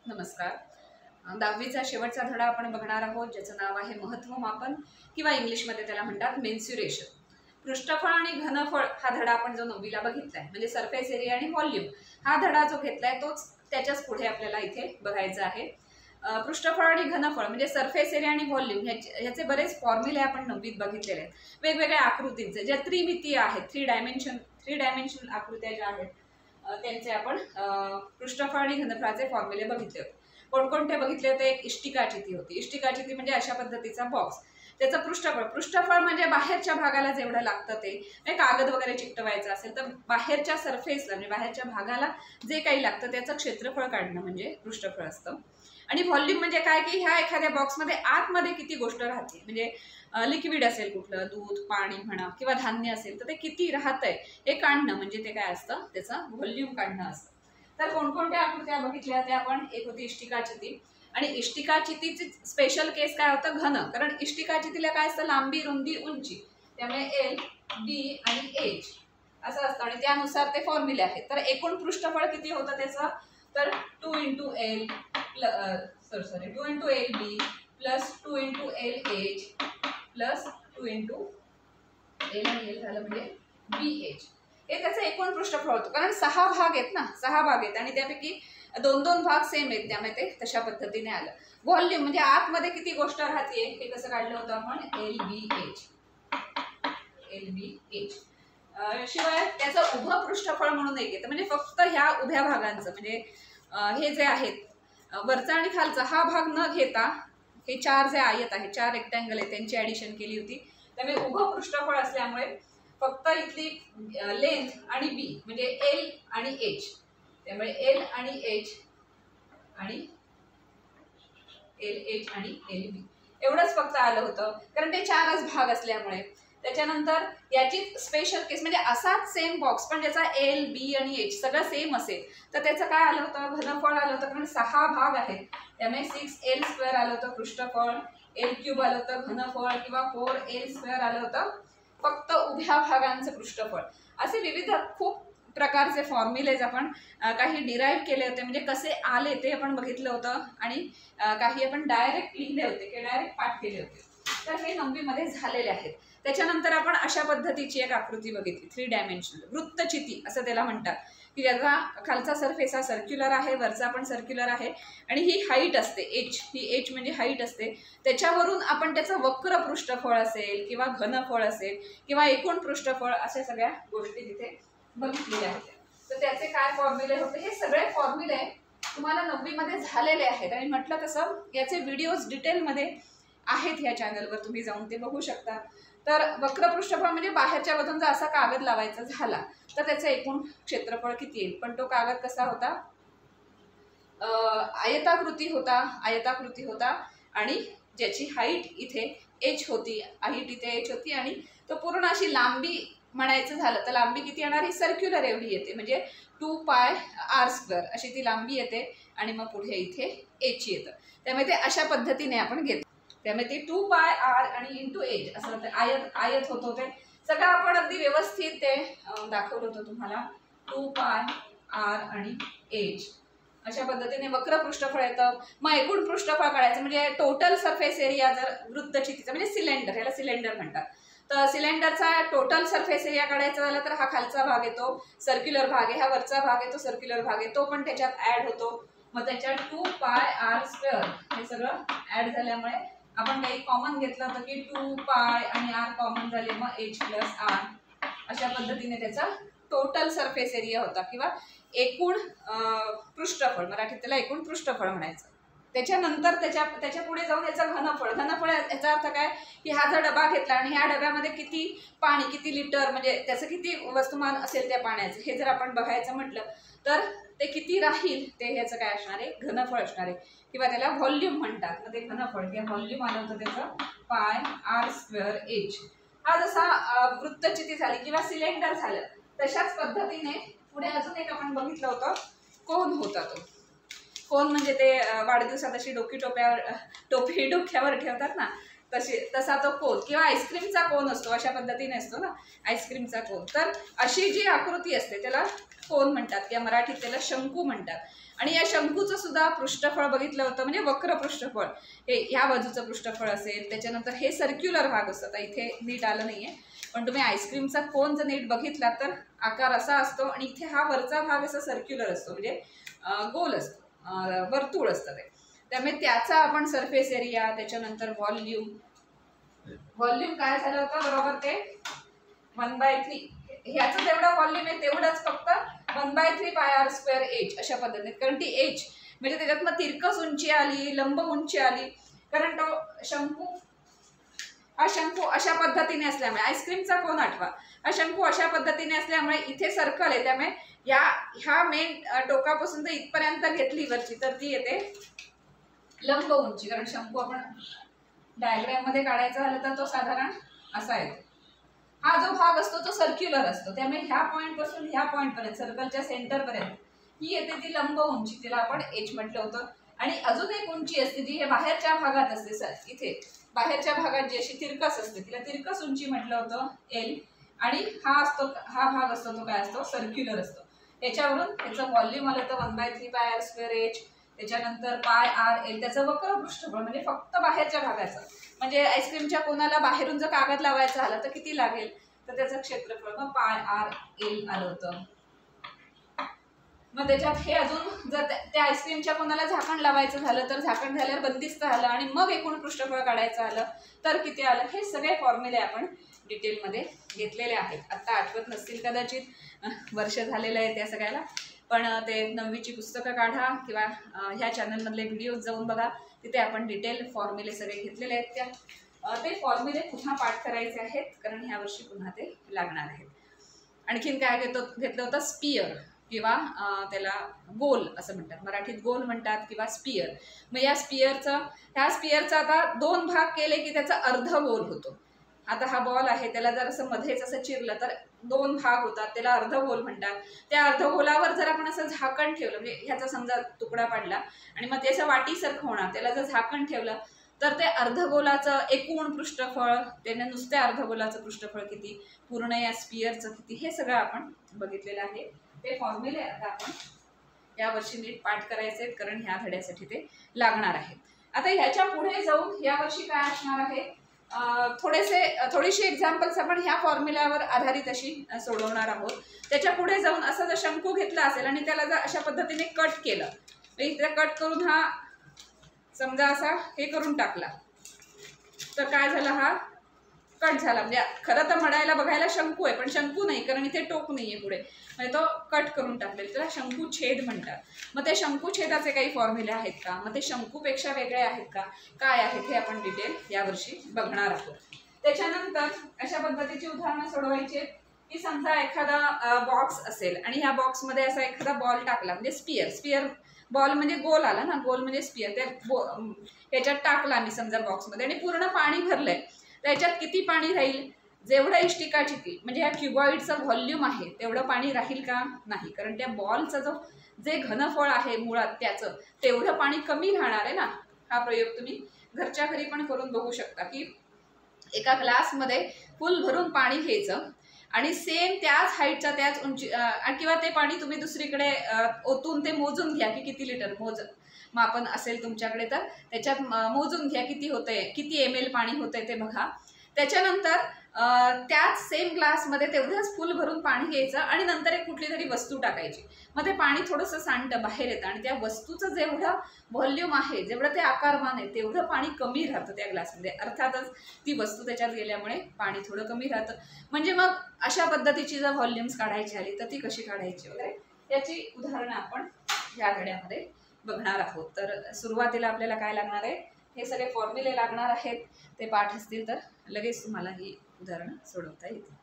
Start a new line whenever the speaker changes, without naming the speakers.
नमस्कार. 10वीचा शेवटचा धडा आपण बघणार आहोत, ज्याचं नाव आहे महत्त्वमापन किंवा इंग्लिशमध्ये त्याला म्हणतात मेन्स्युरेशन. पृष्ठफळ आणि घनफळ हा धडा आपण जो 9वीला बघितलाय, म्हणजे सरफेस एरिया आणि व्हॉल्यूम हा धडा जो घेतलाय तोच त्याच्याच पुढे आपल्याला इथे बघायचा आहे. पृष्ठफळ आणि घनफळ म्हणजे सरफेस एरिया आणि व्हॉल्यूम ह्याचे बरेच फॉर्म्युले आपण 9वीत बघितलेले आहेत. वेगवेगळ्या आकृतींचे ज्या त्रिमितीय आहेत, थ्री डायमेन्शन आकृत्या ज्या आहेत त्यांचे आपण पृष्ठफळ आणि घनफळाचे फॉर्म्युले बघितले होते. कोणकोणते बघितले होते? एक इष्टिकाचिती होती. इष्टिकाचिती म्हणजे अशा पद्धतीचा बॉक्स, त्याचं पृष्ठफळ म्हणजे बाहेरच्या भागाला जेवढं लागतं ते कागद वगैरे चिकटवायचं असेल तर बाहेरच्या सरफेसला म्हणजे बाहेरच्या भागाला जे काही लागतं त्याचं क्षेत्रफळ काढणं म्हणजे पृष्ठफळ असतं. आणि व्हॉल्यूम म्हणजे काय की ह्या एखाद्या बॉक्समध्ये आतमध्ये किती गोष्ट राहते, म्हणजे लिक्विड असेल कुठलं, दूध, पाणी म्हणा किंवा धान्य असेल तर ते किती राहतंय हे काढणं म्हणजे ते काय असतं, त्याचं व्हॉल्यूम काढणं असतं. तर कोणकोणत्या आकृत्या बघितल्या त्या आपण? एक होती इष्टिकाचिती, आणि इष्टिकाचितीची स्पेशल केस काय होतं? घन. कारण इष्टिकाचितीला काय असतं? लांबी, रुंदी, उंची, त्यामुळे एल, बी आणि एच असं असतं आणि त्यानुसार ते फॉर्म्युले आहेत. तर एकूण पृष्ठफळ किती होतं त्याचं? तर 2 × l 2 × l b plus 2 × l h plus 2 × l आणि एल झालं म्हणजे बी एच. हे त्याचं एकूण पृष्ठफळ होतं. कारण 6 भाग आहेत ना, 6 भाग आहेत आणि त्यापैकी 2-2 भाग सेम आहेत, त्यामुळे ते तशा पद्धतीने आलं. व्हॉल्यूम म्हणजे आतमध्ये किती गोष्ट राहते हे कसं काढलं होतं आपण? एल बी एच. शिवाय त्याचं उभं पृष्ठफळ म्हणून एक येतं, म्हणजे फक्त ह्या उभ्या भागांचं म्हणजे हे जे आहेत वरचा आणि खालचा हा भाग न घेता हे 4 जे आयत आहेत, 4 रेक्टँगल आहेत त्यांची ॲडिशन केली होती. त्यामुळे उभं पृष्ठफळ असल्यामुळे फक्त इथली लेंथ आणि बी म्हणजे एल आणि एच, त्यामुळे एल आणि एच आणि एल बी एवढंच फक्त आलं होतं, कारण ते 4च भाग असल्यामुळे. त्याच्यानंतर याची स्पेशल केस म्हणजे असाच सेम बॉक्स पण ज्याचा एल, बी आणि एच सगळं सेम असेल तर त्याचं काय आलं होतं? घनफळ आलं होतं. कारण 6 भाग आहेत त्यामुळे 6l² आलं होतं पृष्ठफळ, l³ आलं होतं घनफळ किंवा 4l² आलं होतं फक्त उभ्या भागांचं पृष्ठफळ. असे विविध खूप प्रकारचे फॉर्म्युलेज आपण काही डिराईव्ह केले होते, म्हणजे कसे आले ते आपण बघितलं होतं आणि काही आपण डायरेक्ट लिहिले होते किंवा डायरेक्ट पाठ केले होते. तर हे 9वीमध्ये झालेले आहेत. त्याच्यानंतर आपण अशा पद्धतीची एक आकृती बघितली, 3 डायमेन्शनल वृत्तचिती असं त्याला म्हणतात, की ज्याचा खालचा सरफेस हा सर्क्युलर आहे, वरचा पण सर्क्युलर आहे आणि ही हाईट असते एच, ही एच म्हणजे हाईट असते. त्याच्यावरून आपण त्याचं वक्र पृष्ठफळ असेल किंवा घनफळ असेल किंवा एकूण पृष्ठफळ अशा सगळ्या गोष्टी तिथे बघितलेल्या आहेत. तर त्याचे काय फॉर्म्युले होते? हे सगळे फॉर्म्युले तुम्हाला 9वीमध्ये झालेले आहेत आणि म्हटलं तसं याचे व्हिडिओज डिटेलमध्ये आहेत ह्या चॅनलवर, तुम्ही जाऊन ते बघू शकता. तर वक्र पृष्ठफळ म्हणजे बाहेरच्या बाजून जर असा कागद लावायचा झाला तर त्याचं एकूण क्षेत्रफळ किती येईल. पण तो कागद कसा होता? आयताकृती होता आणि ज्याची हाईट इथे एच होती, आणि तो पूर्ण अशी लांबी म्हणायचं झालं तर लांबी किती येणार? ही सर्क्युलर एवढी येते, म्हणजे 2πr² अशी ती लांबी येते आणि मग पुढे इथे एच येतं. त्यामुळे ते अशा पद्धतीने आपण घेतो. त्यामुळे ते 2πr आणि इंटू एच असं आयत होतं. ते सगळं आपण अगदी व्यवस्थित ते दाखवलं होतं तुम्हाला. 2πr आणि एच अशा पद्धतीने वक्र पृष्ठफळ येतं. मग एकूण पृष्ठफळ काढायचं म्हणजे टोटल सरफेस एरिया जर वृत्तचितीचा म्हणजे सिलेंडर, ह्याला सिलेंडर म्हणतात, तर सिलेंडरचा टोटल सरफेस एरिया काढायचा झाला तर हा खालचा भाग येतो, सर्क्युलर भाग आहे, हा वरचा भाग येतो, सर्क्युलर भाग आहे, तो पण त्याच्यात ॲड होतो. मग त्याच्यात 2πr² हे सगळं ॲड झाल्यामुळे आपण काही कॉमन घेतलं होतं की 2π आणि r कॉमन झाले, मग h+r अशा पद्धतीने त्याचा टोटल सरफेस एरिया होता किंवा एकूण पृष्ठफळ, मराठीत त्याला एकूण पृष्ठफळ म्हणायचं. त्याच्यानंतर त्याच्या पुढे जाऊन याचं घनफळ याचा अर्थ काय की हा जर डबा घेतला आणि ह्या डब्यामध्ये किती पाणी, किती लिटर म्हणजे त्याचं किती वस्तुमान असेल त्या पाण्याचं हे जर आपण बघायचं म्हटलं तर ते किती राहील ते ह्याचं काय असणार आहे? घनफळ असणार आहे किंवा त्याला व्हॉल्यूम म्हणतात. मग ते घनफळ किंवा व्हॉल्यूम आलं होतं त्याचं πr²h. हा जसा वृत्तचिती झाली किंवा सिलेंडर झालं तशाच पद्धतीने पुढे अजून एक आपण बघितलं होतं, कोन होता. तो कोन म्हणजे ते वाढदिवसात अशी टोपी डोक्यावर ठेवतात ना, तसा तो कोन किंवा आईस्क्रीमचा कोन असतो, अशा पद्धतीने असतो ना आईस्क्रीमचा कोन. तर अशी जी आकृती असते त्याला कोन म्हणतात किंवा मराठीत त्याला शंकू म्हणतात. आणि या शंकूचं सुद्धा पृष्ठफळ बघितलं होतं, म्हणजे वक्र पृष्ठफळ. हे ह्या बाजूचं पृष्ठफळ असेल, त्याच्यानंतर हे सर्क्युलर भाग असतात. इथे नीट आलं नाहीये, पण तुम्ही आईस्क्रीमचा कोन जर नीट बघितला तर आकार असा असतो आणि इथे हा वरचा भाग असा सर्क्युलर असतो, म्हणजे गोल असतो, वर्तुळ असतं ते. त्यामुळे त्याचा आपण सरफेस एरिया, त्याच्यानंतर व्हॉल्यूम काय झालं होतं बरोबर ते 1/3. ह्याचं जेवढं व्हॉल्यूम आहे तेवढंच फक्त 1/3 πr² अशा पद्धतीने. कारण ती एच म्हणजे त्याच्यात मग तिरकस उंची आली, लंब उंची आली. कारण तो हा शंकू अशा पद्धतीने असल्यामुळे, आईस्क्रीमचा कोन आठवा, हा शंकू अशा पद्धतीने असल्यामुळे इथे सर्कल आहे. त्यामुळे ह्या मेन टोकापासून तर इथपर्यंत घेतली वरची तर ती येते लंब उंची. कारण शंकू आपण डायग्राम मध्ये काढायचा झालं तर तो साधारण असा येतो. हा जो भाग असतो तो सर्क्युलर असतो. त्यामुळे ह्या पॉईंट पासून ह्या पॉईंट पर्यंत, सर्कलच्या सेंटर पर्यंत ही येते ती लंब उंची, तिला आपण एच म्हटलं होतं. आणि अजून एक उंची असते जी हे बाहेरच्या भागात असते. सर इथे बाहेरच्या भागात जी अशी तिरकस असते तिला तिरकस उंची म्हटलं होतं एल. आणि हा भाग असतो तो काय असतो, सर्क्युलर असतो. याच्यावरून त्याचं व्हॉल्यूम आलं तर 1/3 πr²h. त्याच्यानंतर πr_l त्याचं वक्र पृष्ठफळ, म्हणजे फक्त बाहेरच्या भागाचं. म्हणजे आईस्क्रीमच्या कोनाला बाहेरून जर कागद लावायचा झाला तर किती लागेल, तर त्याचं क्षेत्रफळ मग πr_l आलं होतं. मग त्याच्यात हे अजून जर त्या आईस्क्रीमच्या कोनाला झाकण लावायचं झालं तर झाकण झाल्यावर बंदिस्त झालं आणि मग एकूण पृष्ठफळ काढायचं आलं तर किती आलं. हे सगळे फॉर्म्युले आपण डिटेलमध्ये घेतलेले आहेत. आता आठवत नसतील कदाचित, वर्ष झालेलं आहे त्या सगळ्याला, पण ते 9वीची पुस्तकं काढा किंवा ह्या चॅनलमधले व्हिडिओ जाऊन बघा. तिथे आपण डिटेल फॉर्म्युले सगळे घेतलेले आहेत. ते फॉर्म्युले पुन्हा पाठ करायचे आहेत, कारण ह्या वर्षी पुन्हा ते लागणार आहेत. आणखीन काय घेतलं होतं, स्पियर किंवा त्याला गोल असं म्हणतात, मराठीत गोल म्हणतात किंवा स्पियर. मग ह्या स्पियरचा आता 2 भाग केले की त्याचा अर्ध गोल होतो. आता हा बॉल आहे, त्याला जर असं मध्येच असं चिरलं तर 2 भाग होतात, त्याला अर्धगोल म्हणतात. त्या अर्धगोलावर जर आपण असं झाकण ठेवलं, म्हणजे ह्याचा समजा तुकडा पाडला आणि मग ते असं वाटीसारखं होणार, त्याला जर झाकण ठेवलं तर ते अर्धगोलाचं एकूण पृष्ठफळ, त्याने नुसत्या अर्धगोलाचं पृष्ठफळ किती, पूर्ण या स्पियरचं किती, हे सगळं आपण बघितलेलं आहे. ते फॉर्म्युले आता आपण यावर्षी नीट पाठ करायचे आहेत, कारण ह्या धड्यासाठी ते लागणार आहे. आता ह्याच्या पुढे जाऊन यावर्षी काय असणार आहे, थोडीशी एक्झाम्पल्स आपण ह्या फॉर्म्युल्यावर आधारित अशी सोडवणार आहोत. त्याच्या पुढे जाऊन असं जर शंकू घेतला असेल आणि त्याला जर अशा पद्धतीने कट केलं, इथे कट करून हा समजा असा हे करून टाकला तर काय झालं, हा कट झाला. म्हणजे खरं तर म्हणायला बघायला शंकू आहे, पण शंकू नाही, कारण इथे टोक नाहीये पुढे, म्हणजे तो कट करून टाकलेला, त्याला शंकुछेद म्हणतात. मग ते शंकुछेदाचे काही फॉर्म्युले आहेत का, मग ते शंकूपेक्षा वेगळे आहेत का, काय आहेत, हे आपण डिटेल यावर्षी बघणार आहोत. त्याच्यानंतर अशा पद्धतीची उदाहरणं सोडवायची की समजा एखादा बॉक्स असेल आणि ह्या बॉक्समध्ये असा एखादा बॉल टाकला, म्हणजे स्पियर बॉल म्हणजे गोल आला ना, गोल म्हणजे स्पियर, त्या ह्याच्यात टाकला मी समजा बॉक्समध्ये आणि पूर्ण पाणी भरलंय. त्याच्यात किती पाणी राहील, जेवढं इष्टिकाची ती म्हणजे ह्या क्युबॉइडचं व्हॉल्यूम आहे तेवढं पाणी राहील का, नाही. कारण त्या बॉलचं जे घनफळ आहे मुळात त्याचं तेवढं पाणी कमी राहणार आहे ना. हा प्रयोग तुम्ही घरच्या घरी पण करून बघू शकता की एका ग्लासमध्ये फुल भरून पाणी घ्यायचं आणि सेम त्याच हाईटचा त्याच उंची किंवा ते पाणी तुम्ही दुसरीकडे ओतून ते मोजून घ्या की किती लिटर मापन असेल तुमच्याकडे, तर त्याच्यात मोजून घ्या किती होतंय, किती ml पाणी होतंय ते बघा. त्याच्यानंतर त्याच सेम ग्लासमध्ये तेवढंच फुल भरून पाणी घ्यायचं आणि नंतर एक कुठली तरी वस्तू टाकायची. मग ते पाणी थोडंसं सांडतं बाहेर येतं आणि त्या वस्तूचं जेवढं व्हॉल्यूम आहे, जेवढं ते आकारमान आहे तेवढं पाणी कमी राहतं त्या ग्लासमध्ये. अर्थातच ती वस्तू त्याच्यात गेल्यामुळे पाणी थोडं कमी राहतं. म्हणजे मग अशा पद्धतीची जर व्हॉल्यूम्स काढायची आली तर ती कशी काढायची वगैरे याची उदाहरणं आपण ह्या धड्यामध्ये बघणार आहोत. तर सुरुवातीला आपल्याला काय लागणार आहे, हे सगळे फॉर्म्युले लागणार आहेत. ते पाठ असतील तर लगेच तुम्हाला ही उदाहरणं सोडवता येतील.